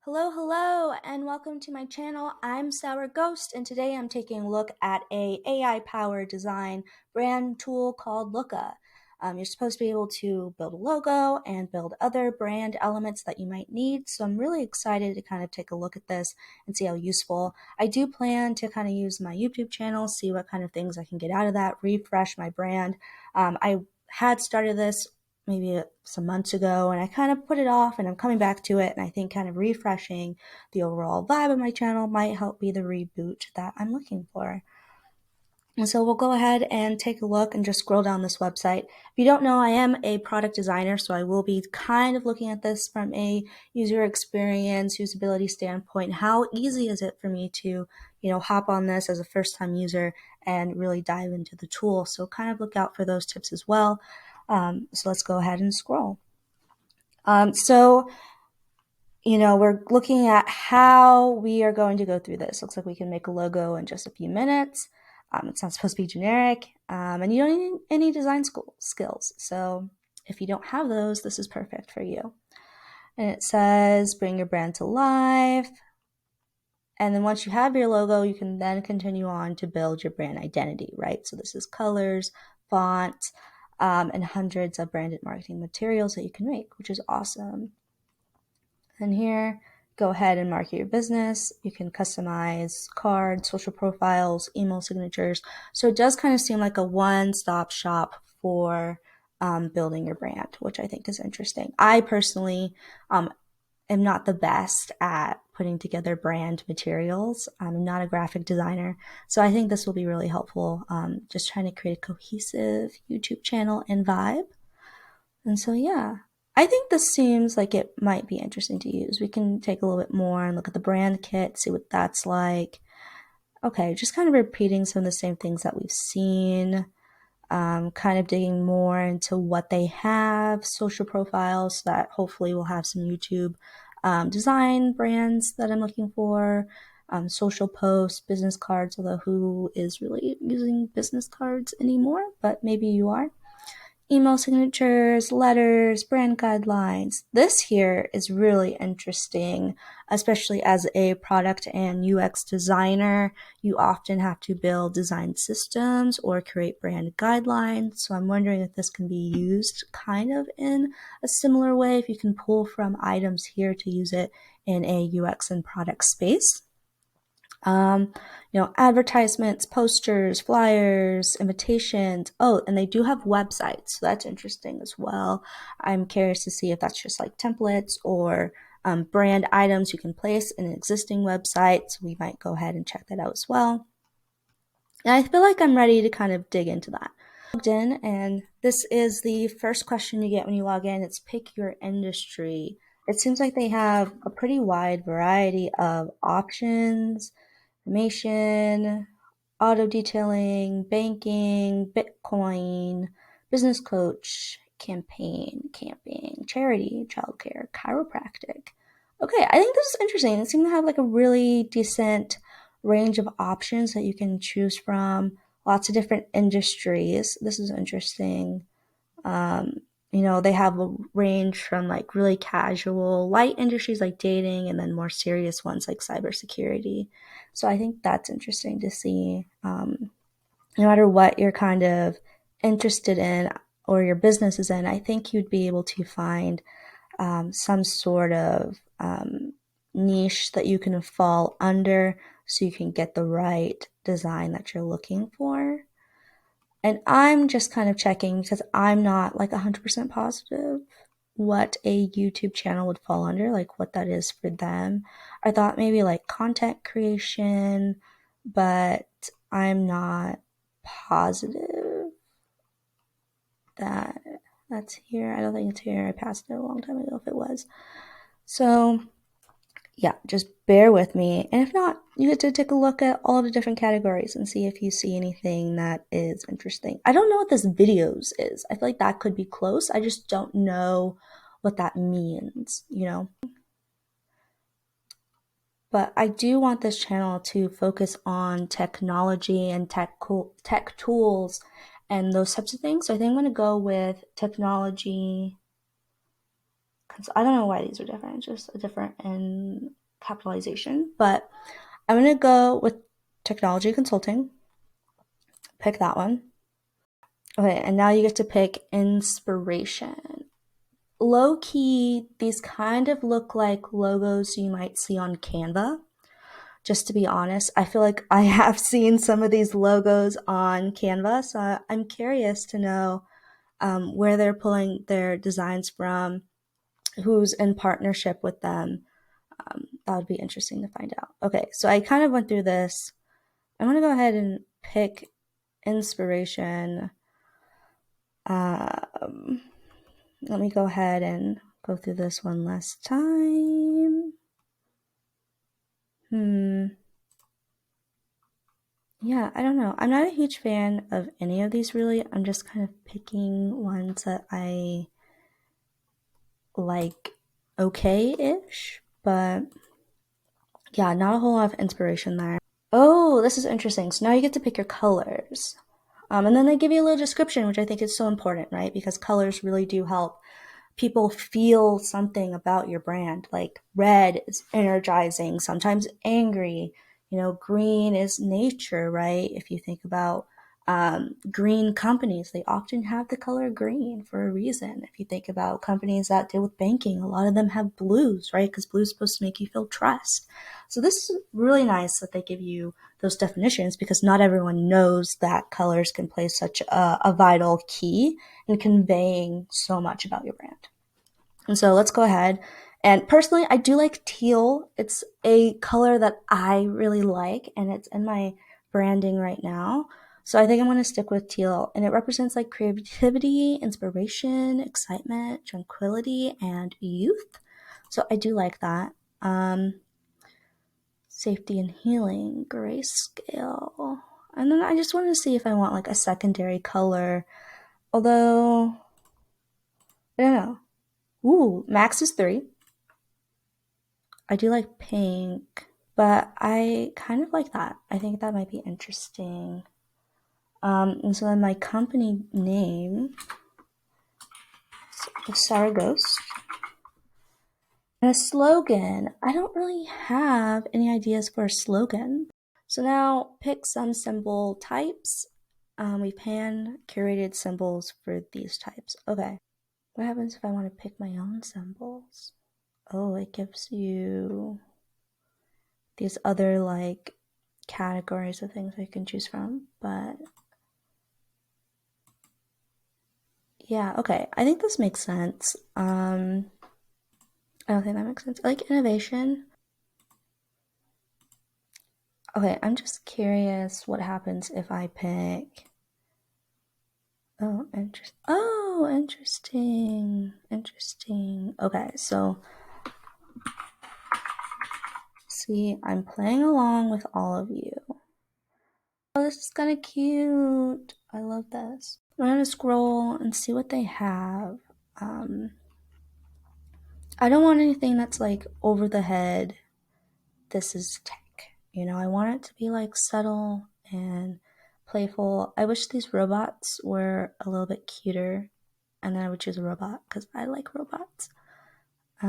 Hello, and welcome to my channel. I'm Sour Ghost, and today I'm taking a look at a AI-powered design brand tool called Looka. You're supposed to be able to build a logo and build other brand elements that you might need, so I'm really excited to kind of take a look at this and see how useful. I do plan to kind of use my YouTube channel, see what kind of things I can get out of that, refresh my brand. I had started this maybe some months ago, and I kind of put it off, and I'm coming back to it, and I think kind of refreshing the overall vibe of my channel might help be the reboot that I'm looking for. And so we'll go ahead and take a look and just scroll down this website. If you don't know, I am a product designer, so I will be kind of looking at this from a user experience, usability standpoint. How easy is it for me to, hop on this as a first-time user and really dive into the tool? So kind of look out for those tips as well. So let's go ahead and scroll. We're looking at how we are going to go through this. Looks like we can make a logo in just a few minutes. It's not supposed to be generic, and you don't need any design skills. So if you don't have those, this is perfect for you. And it says, bring your brand to life. And then once you have your logo, you can then continue on to build your brand identity, right? So this is colors, font, and hundreds of branded marketing materials that you can make, which is awesome. And here, go ahead and market your business. You can customize cards, social profiles, email signatures. So it does kind of seem like a one-stop shop for building your brand, which I think is interesting. I personally am not the best at putting together brand materials. I'm not a graphic designer, so I think this will be really helpful, just trying to create a cohesive YouTube channel and vibe. And so, yeah, I think this seems like it might be interesting to use. We can take a little bit more and look at the brand kit, see what that's like. Okay, just kind of repeating some of the same things that we've seen. Kind of digging more into what they have, social profiles that hopefully will have some YouTube design brands that I'm looking for, social posts, business cards, although who is really using business cards anymore, but maybe you are. Email signatures, letters, brand guidelines. This here is really interesting, especially as a product and UX designer. You often have to build design systems or create brand guidelines. So I'm wondering if this can be used kind of in a similar way, if you can pull from items here to use it in a UX and product space. Advertisements, posters, flyers, invitations. Oh, and they do have websites, so that's interesting as well. I'm curious to see if that's just like templates or brand items you can place in an existing website. So we might go ahead and check that out as well. And I feel like I'm ready to kind of dig into that. Logged in, and this is the first question you get when you log in. It's pick your industry. It seems like they have a pretty wide variety of options. Information, auto detailing, banking, Bitcoin, business coach, campaign, camping, charity, childcare, chiropractic. Okay, I think this is interesting. It seems to have like a really decent range of options that you can choose from. Lots of different industries. This is interesting. They have a range from like really casual, light industries like dating, and then more serious ones like cybersecurity. So I think that's interesting to see. No matter what you're kind of interested in or your business is in, I think you'd be able to find some sort of niche that you can fall under so you can get the right design that you're looking for. And I'm just kind of checking because I'm not like 100% positive what a YouTube channel would fall under, like what that is for them. I thought maybe like content creation, but I'm not positive that that's here. I don't think it's here. I passed it a long time ago if it was. So yeah, just bear with me. And if not, you get to take a look at all the different categories and see if you see anything that is interesting. I don't know what this videos is. I feel like that could be close. I just don't know what that means, But I do want this channel to focus on technology and tech tools and those types of things. So I think I'm going to go with technology, So I don't know why these are different. It's just a different in capitalization. But I'm going to go with technology consulting. Pick that one. Okay, and now you get to pick inspiration. Low key, these kind of look like logos you might see on Canva. Just to be honest, I feel like I have seen some of these logos on Canva, so I'm curious to know where they're pulling their designs from, who's in partnership with them. That would be interesting to find out. Okay, so I kind of went through this. I'm going to go ahead and pick inspiration. Let me go ahead and go through this one last time. Yeah, I don't know. I'm not a huge fan of any of these really. I'm just kind of picking ones that I like okay-ish, but yeah, not a whole lot of inspiration there. Oh, this is interesting. So now you get to pick your colors. And then they give you a little description, which I think is so important, right? Because colors really do help people feel something about your brand. Like red is energizing, sometimes angry. Green is nature, right? If you think about green companies, they often have the color green for a reason. If you think about companies that deal with banking, a lot of them have blues, right? Because blue is supposed to make you feel trust. So this is really nice that they give you those definitions, because not everyone knows that colors can play such a vital key in conveying so much about your brand. And so let's go ahead. And personally, I do like teal. It's a color that I really like, and it's in my branding right now. So I think I'm going to stick with teal. And it represents like creativity, inspiration, excitement, tranquility, and youth. So I do like that. Safety and healing, grayscale. And then I just wanted to see if I want like a secondary color. Although, I don't know. Ooh, max is 3. I do like pink, but I kind of like that. I think that might be interesting. And so then my company name is Sour Ghost. And a slogan. I don't really have any ideas for a slogan. So now pick some symbol types. We've hand curated symbols for these types. Okay. What happens if I want to pick my own symbols? Oh, it gives you these other like categories of things I can choose from. But yeah, okay. I think this makes sense. I don't think that makes sense. I like innovation. Okay, I'm just curious what happens if I pick. Oh, interesting. Interesting. Okay, so see, I'm playing along with all of you. Oh, this is kind of cute. I love this. I'm gonna scroll and see what they have. I don't want anything that's like over the head. This is tech. I want it to be like subtle and playful. I wish these robots were a little bit cuter, and then I would choose a robot because I like robots. I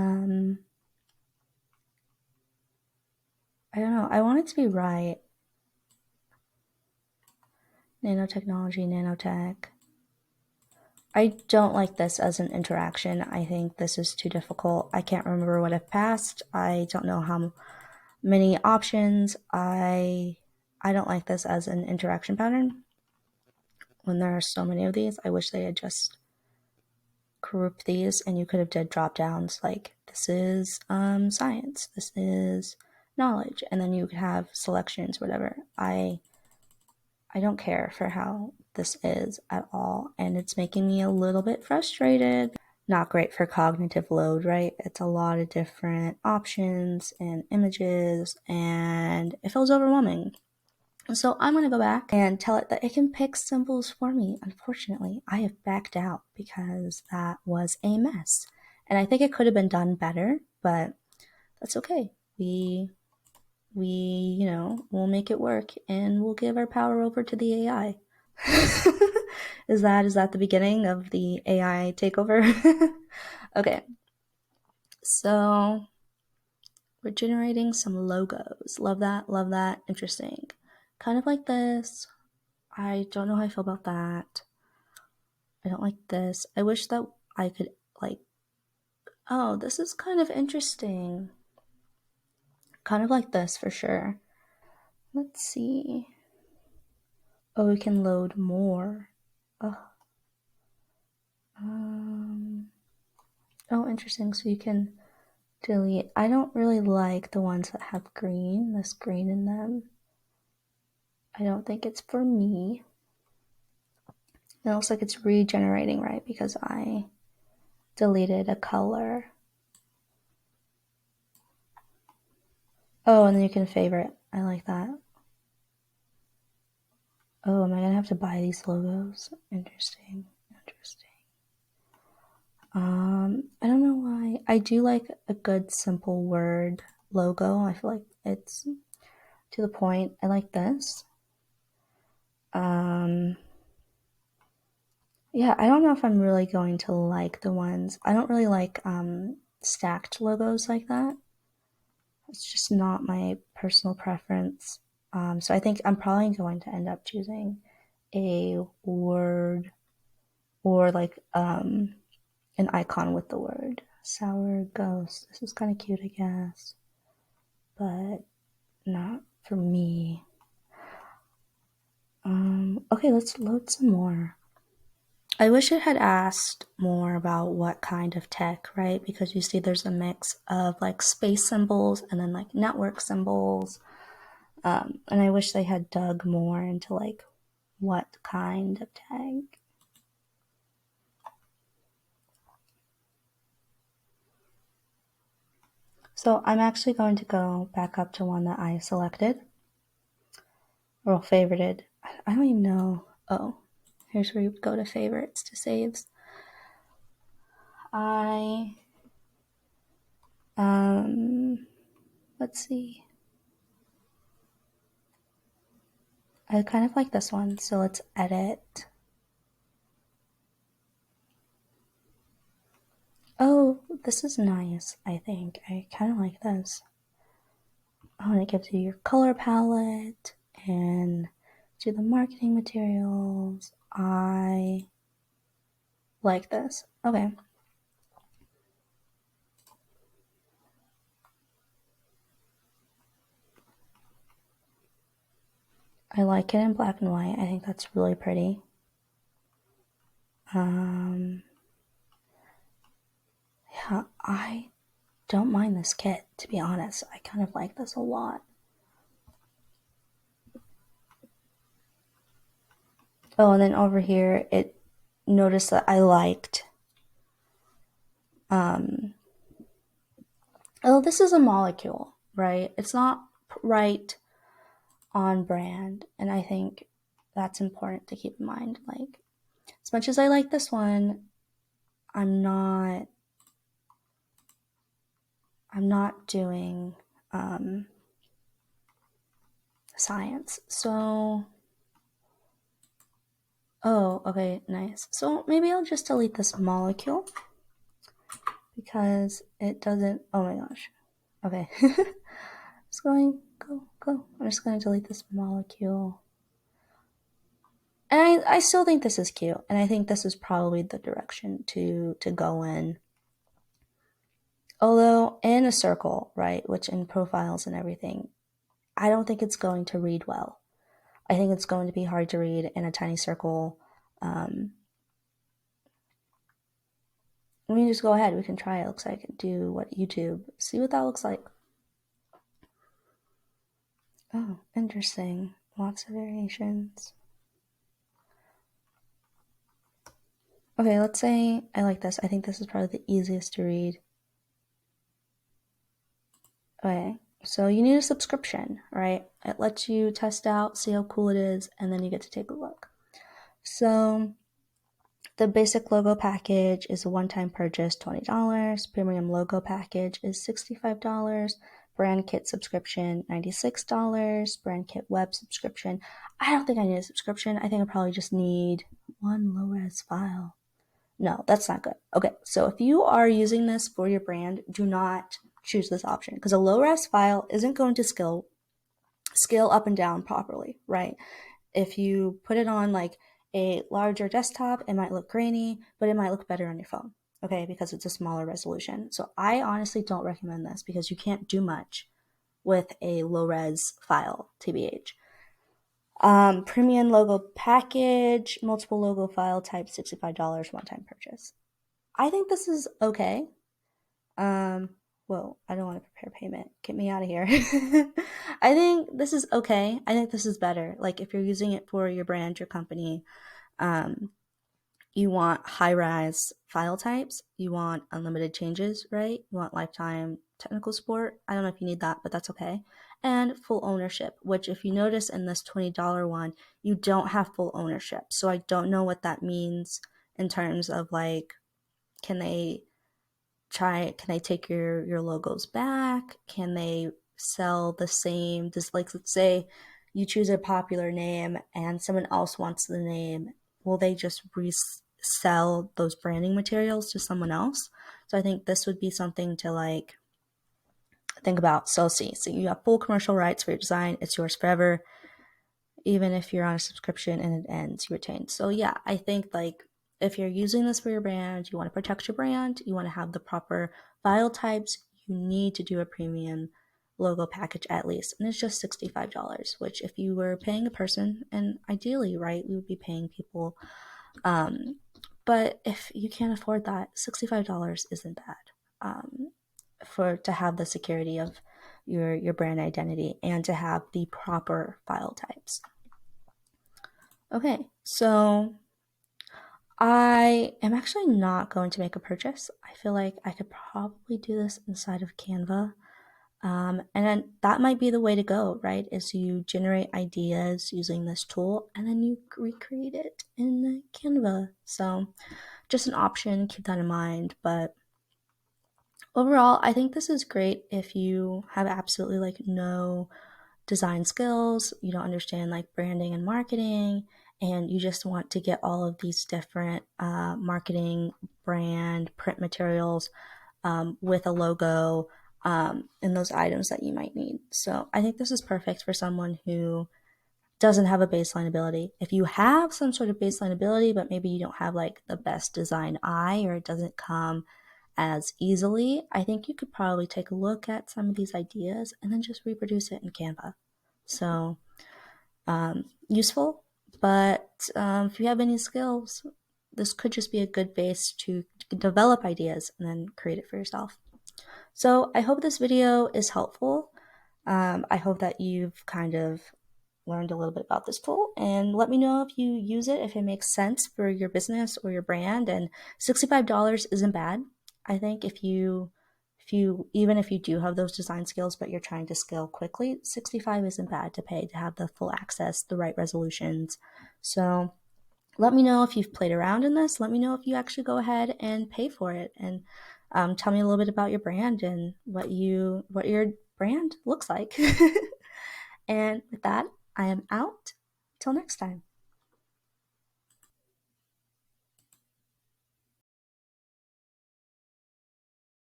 don't know. I want it to be right. Nanotechnology, nanotech. I don't like this as an interaction. I think this is too difficult. I can't remember what I've passed. I don't know how many options. I don't like this as an interaction pattern. When there are so many of these, I wish they had just grouped these and you could have did drop downs like this is science, this is knowledge, and then you could have selections, whatever. I don't care for how this is at all, and it's making me a little bit frustrated. Not great for cognitive load, right? It's a lot of different options and images, and it feels overwhelming. So I'm going to go back and tell it that it can pick symbols for me. Unfortunately, I have backed out because that was a mess. And I think it could have been done better, but that's okay. We'll make it work, and we'll give our power over to the AI. Is that the beginning of the AI takeover? Okay. So we're generating some logos. Love that, love that. Interesting. Kind of like this. I don't know how I feel about that. I don't like this. I wish that I could, like, oh, this is kind of interesting. Kind of like this for sure. Let's see. Oh, we can load more. Oh, oh, interesting. So you can delete. I don't really like the ones that have green, this green in them. I don't think it's for me. It looks like it's regenerating, right? Because I deleted a color. Oh, and then you can favorite. I like that. Oh, am I gonna have to buy these logos? Interesting. Interesting. I don't know why. I do like a good simple word logo. I feel like it's to the point. I like this. Yeah, I don't know if I'm really going to like the ones. I don't really like stacked logos like that. It's just not my personal preference. So I think I'm probably going to end up choosing a word or like an icon with the word. Sour ghost. This is kind of cute, I guess, but not for me. Okay, let's load some more. I wish it had asked more about what kind of tech, right? Because you see there's a mix of like space symbols and then like network symbols. And I wish they had dug more into like what kind of tech. So I'm actually going to go back up to one that I selected or favorited. I don't even know. Oh, here's where you go to favorites to saves. I let's see. I kind of like this one, so let's edit. Oh, this is nice, I think. I kind of like this. Oh, and it gives you your color palette and do the marketing materials. I like this. Okay. I like it in black and white. I think that's really pretty. Yeah, I don't mind this kit, to be honest. I kind of like this a lot. Oh, and then over here, it noticed that I liked. Oh, this is a molecule, right? It's not right on brand, and I think that's important to keep in mind. Like, as much as I like this one, I'm not doing science. So, oh, okay, nice. So maybe I'll just delete this molecule because it doesn't. Oh my gosh. Okay. It's going go. I'm just going to delete this molecule. And I still think this is cute, and I think this is probably the direction to go in. Although in a circle, right, which in profiles and everything, I don't think it's going to read well. I think it's going to be hard to read in a tiny circle. Let me just go ahead. We can try it. Looks like do what YouTube. See what that looks like. Oh, interesting. Lots of variations. Okay, let's say I like this. I think this is probably the easiest to read. Okay, so you need a subscription, right? It lets you test out, see how cool it is, and then you get to take a look. So the basic logo package is a one-time purchase, $20. Premium logo package is $65. Brand kit subscription, $96. Brand kit web subscription. I don't think I need a subscription. I think I probably just need one low-res file. No, that's not good. Okay, so if you are using this for your brand, do not choose this option because a low res file isn't going to scale up and down properly, right? If you put it on like a larger desktop, it might look grainy, but it might look better on your phone, okay, because it's a smaller resolution. So I honestly don't recommend this because you can't do much with a low res file, TBH. Premium logo package, multiple logo file type, $65 one time purchase. I think this is okay. Um, Whoa, I don't want to prepare payment. Get me out of here. I think this is okay. I think this is better. Like if you're using it for your brand, your company, um, you want high rise file types, you want unlimited changes, right? You want lifetime technical support. I don't know if you need that, but that's okay. And full ownership, which if you notice in this $20 one, you don't have full ownership. So I don't know what that means in terms of like, can they can they take your logos back? Can they sell the same, just like let's say you choose a popular name and someone else wants the name, will they just resell those branding materials to someone else? So I think this would be something to like think about. So see, so you have full commercial rights for your design, it's yours forever. Even if you're on a subscription and it ends, you retain. So yeah, I think like if you're using this for your brand, you want to protect your brand, you want to have the proper file types, you need to do a premium logo package at least. And it's just $65, which if you were paying a person, and ideally, right, we would be paying people. Um, but if you can't afford that, $65 isn't bad. For to have the security of your brand identity and to have the proper file types. Okay, so I am actually not going to make a purchase. I feel like I could probably do this inside of Canva. And then that might be the way to go, right? Is you generate ideas using this tool and then you recreate it in the Canva. So just an option, keep that in mind. But overall, I think this is great if you have absolutely like no design skills, you don't understand like branding and marketing, and you just want to get all of these different marketing, brand, print materials with a logo and those items that you might need. So I think this is perfect for someone who doesn't have a baseline ability. If you have some sort of baseline ability, but maybe you don't have like the best design eye or it doesn't come as easily, I think you could probably take a look at some of these ideas and then just reproduce it in Canva. So useful, but if you have any skills, this could just be a good base to develop ideas and then create it for yourself. So I hope this video is helpful. I hope that you've kind of learned a little bit about this tool and let me know if you use it, if it makes sense for your business or your brand. And $65 isn't bad. I think even if you do have those design skills but you're trying to scale quickly, 65 isn't bad to pay to have the full access, the right resolutions. So let me know if you've played around in this. Let me know if you actually go ahead and pay for it, and tell me a little bit about your brand and what your brand looks like. And with that, I am out. Till next time.